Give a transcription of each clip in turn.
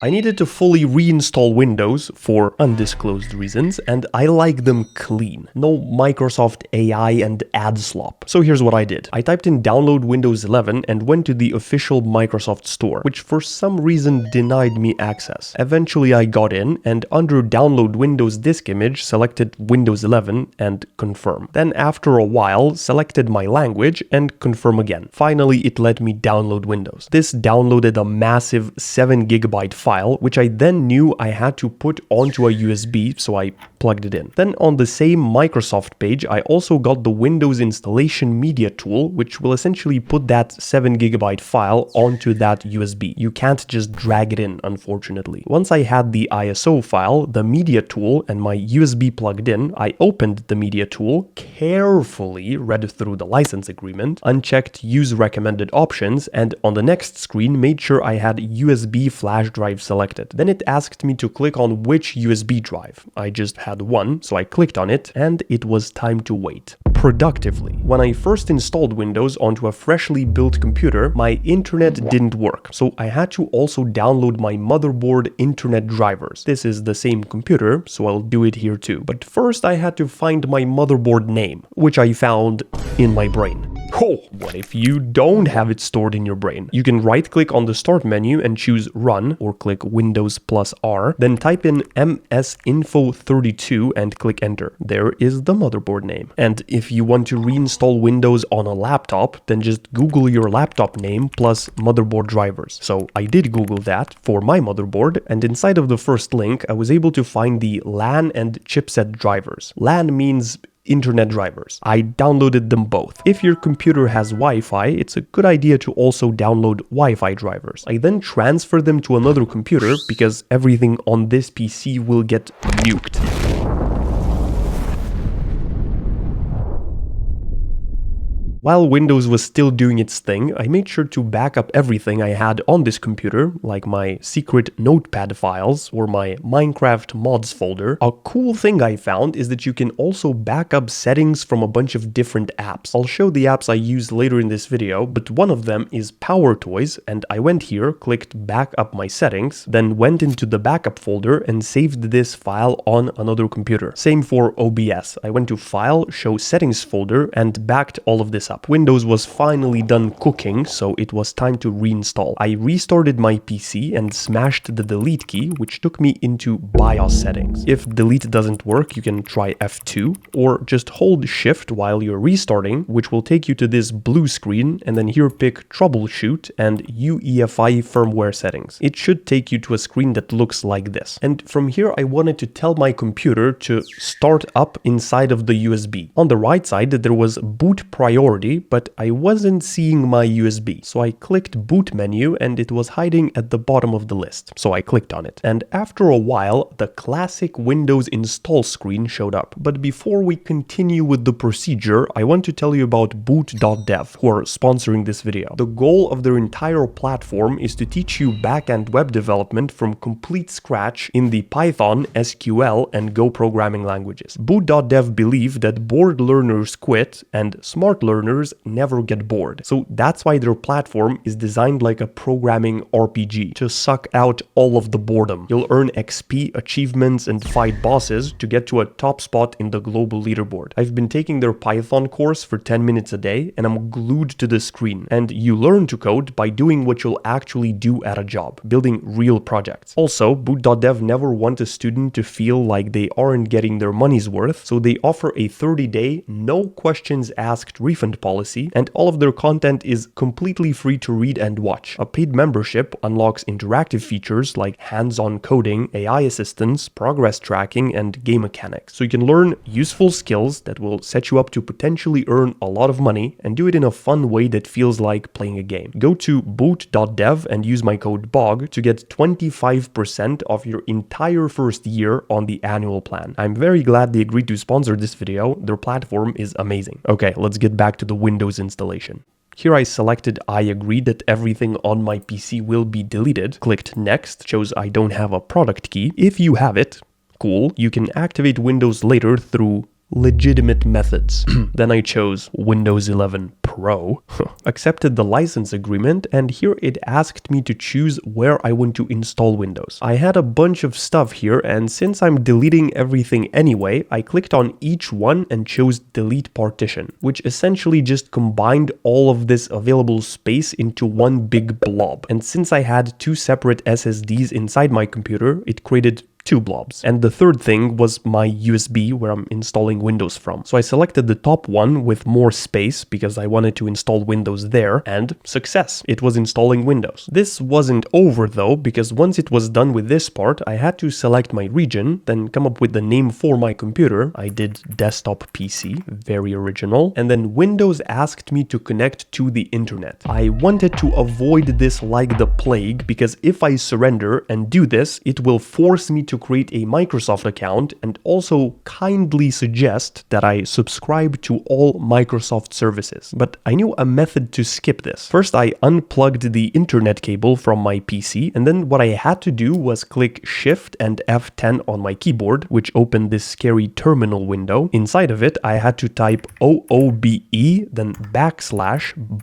I needed to fully reinstall Windows for undisclosed reasons, and I like them clean. No Microsoft AI and ad slop. So here's what I did. I typed in download Windows 11 and went to the official Microsoft store, which for some reason denied me access. Eventually I got in, and under download Windows disk image, selected Windows 11 and confirm. Then after a while, selected my language and confirm again. Finally, it let me download Windows. This downloaded a massive 7 GB file, which I then knew I had to put onto a USB, so I plugged it in. Then on the same Microsoft page, I also got the Windows installation media tool, which will essentially put that 7 GB file onto that USB. You can't just drag it in, unfortunately. Once I had the ISO file, the media tool, and my USB plugged in, I opened the media tool, carefully read through the license agreement, unchecked use recommended options, and on the next screen made sure I had USB flash drive selected. Then it asked me to click on which USB drive. I just had one, so I clicked on it, and it was time to wait. Productively. When I first installed Windows onto a freshly built computer, my internet didn't work, so I had to also download my motherboard internet drivers. This is the same computer, so I'll do it here too. But first I had to find my motherboard name, which I found in my brain. Oh, what if you don't have it stored in your brain? You can right-click on the Start menu and choose Run, or click Windows plus R, then type in msinfo32 and click Enter. There is the motherboard name. And if you want to reinstall Windows on a laptop, then just Google your laptop name plus motherboard drivers. So I did Google that for my motherboard, and inside of the first link, I was able to find the LAN and chipset drivers. LAN means internet drivers. I downloaded them both. If your computer has Wi-Fi, it's a good idea to also download Wi-Fi drivers. I then transfer them to another computer because everything on this PC will get nuked. While Windows was still doing its thing, I made sure to back up everything I had on this computer, like my secret notepad files or my Minecraft mods folder. A cool thing I found is that you can also back up settings from a bunch of different apps. I'll show the apps I use later in this video, but one of them is Power Toys, and I went here, clicked back up my settings, then went into the backup folder and saved this file on another computer. Same for OBS. I went to File, Show Settings folder, and backed all of this up. Windows was finally done cooking, so it was time to reinstall. I restarted my PC and smashed the delete key, which took me into BIOS settings. If delete doesn't work, you can try F2 or just hold Shift while you're restarting, which will take you to this blue screen, and then here pick Troubleshoot and UEFI firmware settings. It should take you to a screen that looks like this. And from here, I wanted to tell my computer to start up inside of the USB. On the right side, there was boot priority, but I wasn't seeing my USB. So I clicked boot menu and it was hiding at the bottom of the list. So I clicked on it. And after a while, the classic Windows install screen showed up. But before we continue with the procedure, I want to tell you about boot.dev, who are sponsoring this video. The goal of their entire platform is to teach you back-end web development from complete scratch in the Python, SQL, and Go programming languages. Boot.dev believe that bored learners quit and smart learners never get bored. So that's why their platform is designed like a programming RPG to suck out all of the boredom. You'll earn XP, achievements, and fight bosses to get to a top spot in the global leaderboard. I've been taking their Python course for 10 minutes a day and I'm glued to the screen. And you learn to code by doing what you'll actually do at a job, building real projects. Also, boot.dev never want a student to feel like they aren't getting their money's worth, so they offer a 30-day, no questions asked refund policy, and all of their content is completely free to read and watch. A paid membership unlocks interactive features like hands-on coding, AI assistance, progress tracking, and game mechanics. So you can learn useful skills that will set you up to potentially earn a lot of money and do it in a fun way that feels like playing a game. Go to boot.dev and use my code BOG to get 25% off your entire first year on the annual plan. I'm very glad they agreed to sponsor this video. Their platform is amazing. Okay, let's get back to the Windows installation. Here I selected I agree that everything on my PC will be deleted, clicked Next, shows I don't have a product key. If you have it, cool, you can activate Windows later through legitimate methods. Then I chose Windows 11 Pro, accepted the license agreement, and here it asked me to choose where I want to install Windows. I had a bunch of stuff here, and since I'm deleting everything anyway, I clicked on each one and chose delete partition, which essentially just combined all of this available space into one big blob. And since I had two separate SSDs inside my computer, it created two blobs. And the third thing was my USB where I'm installing Windows from. So I selected the top one with more space because I wanted to install Windows there, and success, it was installing Windows. This wasn't over though, because once it was done with this part, I had to select my region, then come up with the name for my computer. I did desktop PC, very original, and then Windows asked me to connect to the internet. I wanted to avoid this like the plague, because if I surrender and do this, it will force me to create a Microsoft account and also kindly suggest that I subscribe to all Microsoft services. But I knew a method to skip this. First, I unplugged the internet cable from my PC, and then what I had to do was click Shift and F10 on my keyboard, which opened this scary terminal window. Inside of it, I had to type OOBE, then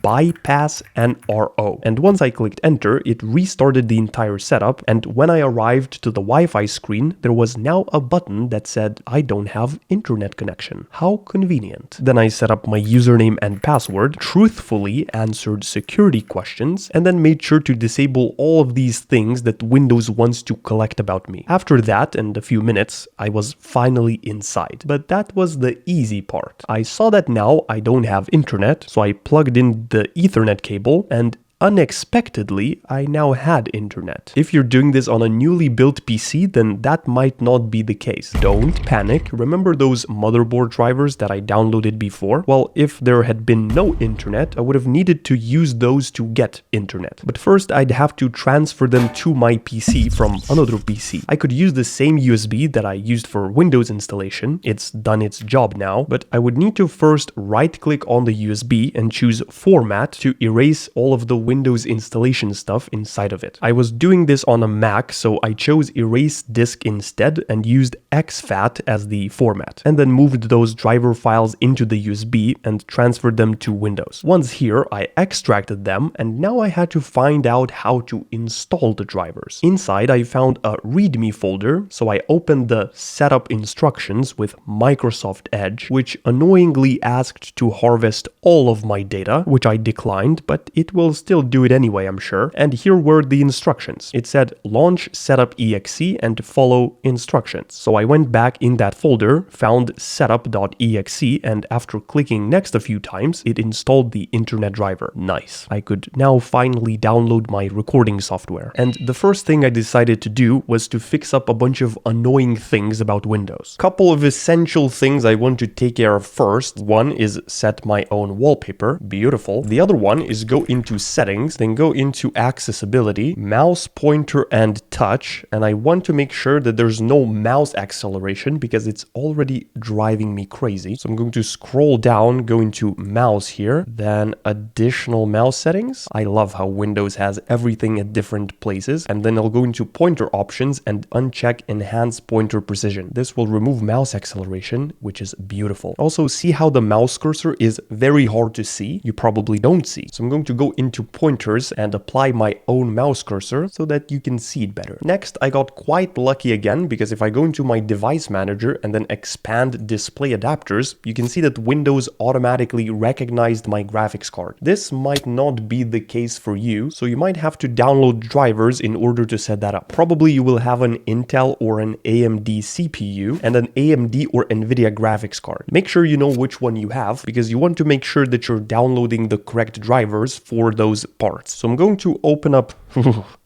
\bypassnro. And once I clicked enter, it restarted the entire setup, and when I arrived to the Wi-Fi screen, there was now a button that said, I don't have internet connection. How convenient. Then I set up my username and password, truthfully answered security questions, and then made sure to disable all of these things that Windows wants to collect about me. After that, and a few minutes, I was finally inside. But that was the easy part. I saw that now I don't have internet, so I plugged in the Ethernet cable, and unexpectedly, I now had internet. If you're doing this on a newly built PC, then that might not be the case. Don't panic. Remember those motherboard drivers that I downloaded before? Well, if there had been no internet, I would have needed to use those to get internet. But first, I'd have to transfer them to my PC from another PC. I could use the same USB that I used for Windows installation. It's done its job now, but I would need to first right-click on the USB and choose Format to erase all of the Windows installation stuff inside of it. I was doing this on a Mac, so I chose Erase Disk instead and used exFAT as the format, and then moved those driver files into the USB and transferred them to Windows. Once here, I extracted them, and now I had to find out how to install the drivers. Inside, I found a README folder, so I opened the setup instructions with Microsoft Edge, which annoyingly asked to harvest all of my data, which I declined, but it will still do it anyway, I'm sure. And here were the instructions. It said launch setup.exe and follow instructions. So I went back in that folder, found setup.exe, and after clicking next a few times, it installed the internet driver. Nice. I could now finally download my recording software. And the first thing I decided to do was to fix up a bunch of annoying things about Windows. Couple of essential things I want to take care of first. One is set my own wallpaper. Beautiful. The other one is go into settings, then go into accessibility, mouse pointer and touch, and I want to make sure that there's no mouse acceleration because it's already driving me crazy. So I'm going to scroll down, go into mouse here, then additional mouse settings. I love how Windows has everything at different places, and then I'll go into pointer options and uncheck enhance pointer precision. This will remove mouse acceleration, which is beautiful. Also, see how the mouse cursor is very hard to see? You probably don't see. So I'm going to go into pointers and apply my own mouse cursor so that you can see it better. Next, I got quite lucky again, because if I go into my device manager and then expand display adapters, you can see that Windows automatically recognized my graphics card. This might not be the case for you, so you might have to download drivers in order to set that up. Probably you will have an Intel or an AMD CPU and an AMD or NVIDIA graphics card. Make sure you know which one you have, because you want to make sure that you're downloading the correct drivers for those parts. So I'm going to open up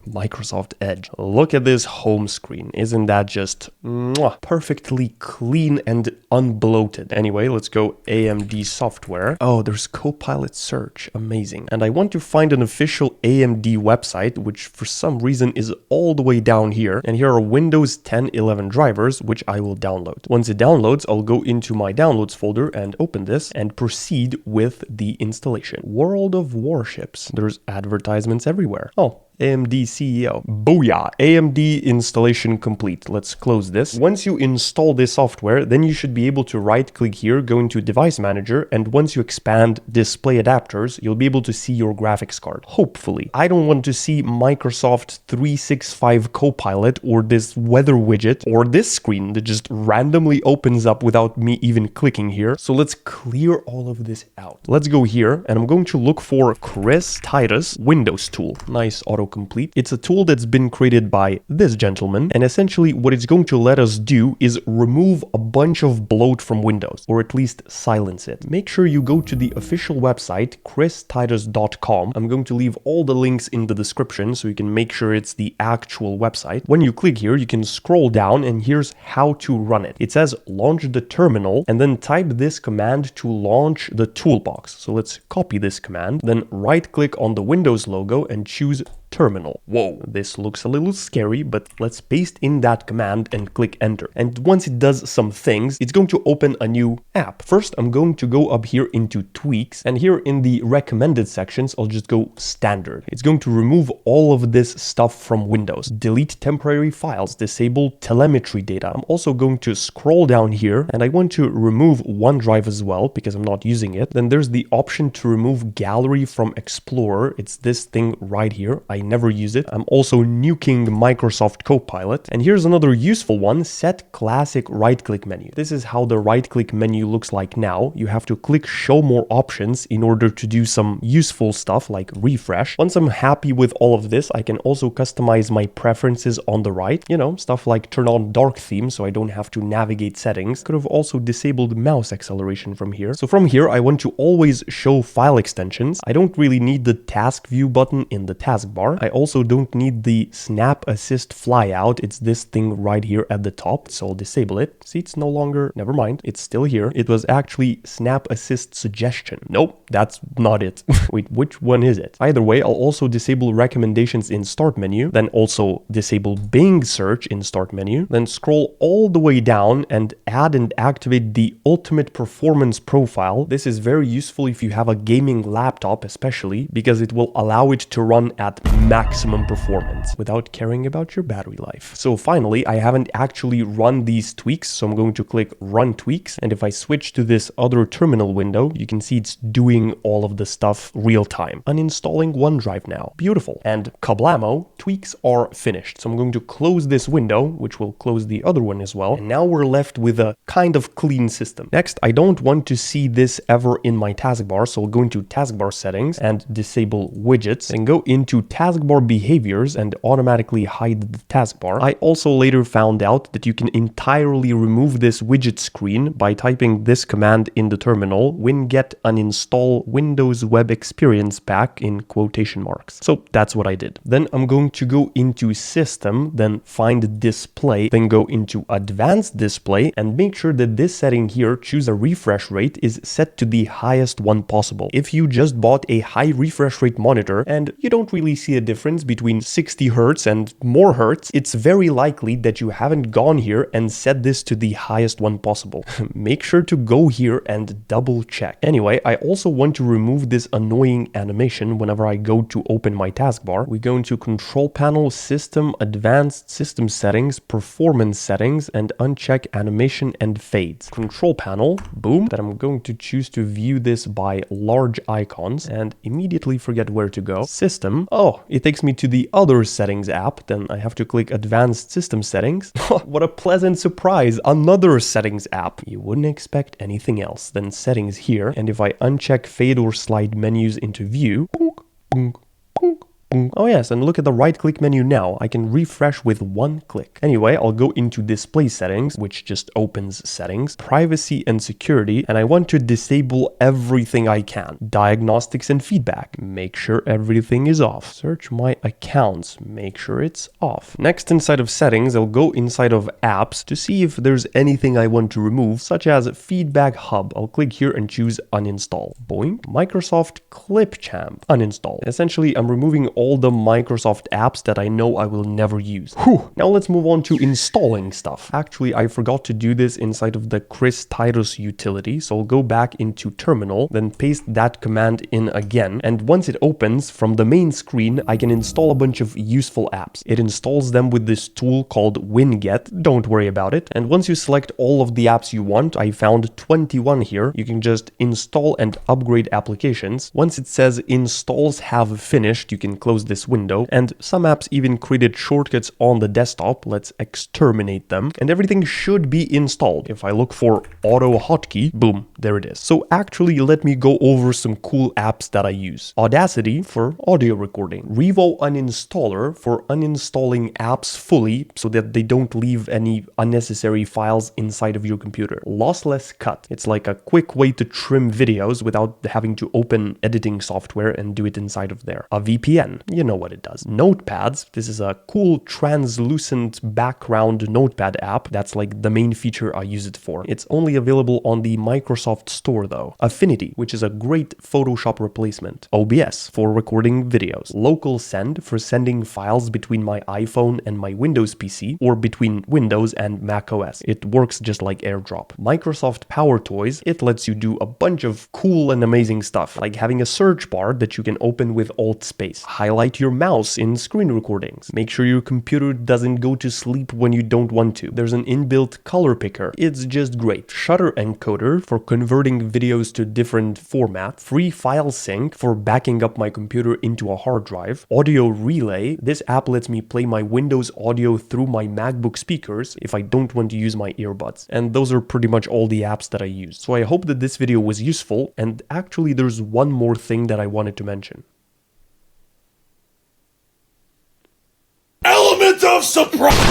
Microsoft Edge. Look at this home screen. Isn't that just perfectly clean and unbloated? Anyway, let's go AMD software. Oh, there's Copilot search. Amazing. And I want to find an official AMD website, which for some reason is all the way down here. And here are Windows 10 11 drivers, which I will download. Once it downloads, I'll go into my downloads folder and open this and proceed with the installation. World of Warships. There's advertisements everywhere. Oh, AMD CEO. Booyah! AMD installation complete. Let's close this. Once you install this software, then you should be able to right-click here, go into Device Manager, and once you expand Display Adapters, you'll be able to see your graphics card. Hopefully. I don't want to see Microsoft 365 Copilot or this weather widget or this screen that just randomly opens up without me even clicking here. So let's clear all of this out. Let's go here and I'm going to look for Chris Titus Windows tool. Nice autocomplete. It's a tool that's been created by this gentleman, and essentially what it's going to let us do is remove a bunch of bloat from Windows, or at least silence it. Make sure you go to the official website christitus.com. I'm going to leave all the links in the description so you can make sure it's the actual website. When you click here, you can scroll down and here's how to run it. It says launch the terminal and then type this command to launch the toolbox. So let's copy this command, then right click on the Windows logo and choose terminal. Whoa, this looks a little scary, but let's paste in that command and click enter. And once it does some things, it's going to open a new app. First, I'm going to go up here into tweaks, and here in the recommended sections, I'll just go standard. It's going to remove all of this stuff from Windows. Delete temporary files, disable telemetry data. I'm also going to scroll down here and I want to remove OneDrive as well because I'm not using it. Then there's the option to remove gallery from Explorer. It's this thing right here. I never use it. I'm also nuking Microsoft Copilot. And here's another useful one, set classic right-click menu. This is how the right-click menu looks like now. You have to click show more options in order to do some useful stuff like refresh. Once I'm happy with all of this, I can also customize my preferences on the right. You know, stuff like turn on dark theme so I don't have to navigate settings. Could have also disabled mouse acceleration from here. So from here, I want to always show file extensions. I don't really need the task view button in the taskbar. I also don't need the snap assist flyout. It's this thing right here at the top. So I'll disable it. See, it's no longer, never mind. It's still here. It was actually snap assist suggestion. Nope, that's not it. Wait, which one is it? Either way, I'll also disable recommendations in start menu, then also disable Bing search in start menu, then scroll all the way down and add and activate the ultimate performance profile. This is very useful if you have a gaming laptop, especially because it will allow it to run at maximum performance without caring about your battery life. So finally, I haven't actually run these tweaks, so I'm going to click run tweaks. And if I switch to this other terminal window, you can see it's doing all of the stuff real time. Uninstalling OneDrive now. Beautiful. And kablamo, tweaks are finished. So I'm going to close this window, which will close the other one as well. And now we're left with a kind of clean system. Next, I don't want to see this ever in my taskbar, so I'll go into taskbar settings and disable widgets and go into taskbar behaviors and automatically hide the taskbar. I also later found out that you can entirely remove this widget screen by typing this command in the terminal, winget uninstall Windows Web Experience Pack in quotation marks. So that's what I did. Then I'm going to go into system, then find display, then go into advanced display and make sure that this setting here, choose a refresh rate, is set to the highest one possible. If you just bought a high refresh rate monitor and you don't really see a difference between 60 Hertz and more Hertz, it's very likely that you haven't gone here and set this to the highest one possible. Make sure to go here and double check. Anyway, I also want to remove this annoying animation whenever I go to open my taskbar. We go into control panel, system, advanced system settings, performance settings, and uncheck animation and fades. Control panel, boom. Then I'm going to choose to view this by large icons and immediately forget where to go. System. Oh, it takes me to the other settings app. Then I have to click advanced system settings. What a pleasant surprise. Another settings app. You wouldn't expect anything else. Then settings here. And if I uncheck fade or slide menus into view, boonk, boonk, boonk. Oh yes, and look at the right-click menu now. I can refresh with one click. Anyway, I'll go into display settings, which just opens settings, privacy and security, and I want to disable everything I can. Diagnostics and feedback, make sure everything is off. Search my accounts, make sure it's off. Next, inside of settings, I'll go inside of apps to see if there's anything I want to remove, such as Feedback Hub. I'll click here and choose uninstall. Boing. Microsoft Clipchamp, uninstall. Essentially, I'm removing all the Microsoft apps that I know I will never use. Whew. Now let's move on to installing stuff. Actually, I forgot to do this inside of the Chris Titus utility, so I'll go back into terminal, then paste that command in again, and once it opens from the main screen, I can install a bunch of useful apps. It installs them with this tool called winget, don't worry about it, and once you select all of the apps you want, I found 21 here, you can just install and upgrade applications. Once it says installs have finished, you can close this window, and some apps even created shortcuts on the desktop. Let's exterminate them, and everything should be installed. If I look for auto hotkey, boom, there it is. So actually, let me go over some cool apps that I use. Audacity for audio recording. Revo uninstaller for uninstalling apps fully so that they don't leave any unnecessary files inside of your computer. Lossless cut. It's like a quick way to trim videos without having to open editing software and do it inside of there. A VPN. You know what it does. Notepads. This is a cool translucent background notepad app. That's like the main feature I use it for. It's only available on the Microsoft Store though. Affinity, which is a great Photoshop replacement. OBS for recording videos. Local send for sending files between my iPhone and my Windows PC or between Windows and Mac OS. It works just like AirDrop. Microsoft Power Toys, it lets you do a bunch of cool and amazing stuff, like having a search bar that you can open with Alt Space. Highlight your mouse in screen recordings. Make sure your computer doesn't go to sleep when you don't want to. There's an inbuilt color picker. It's just great. Shutter encoder for converting videos to different formats. Free file sync for backing up my computer into a hard drive. Audio relay. This app lets me play my Windows audio through my MacBook speakers if I don't want to use my earbuds. And those are pretty much all the apps that I use. So I hope that this video was useful, and actually there's one more thing that I wanted to mention. Element of surprise!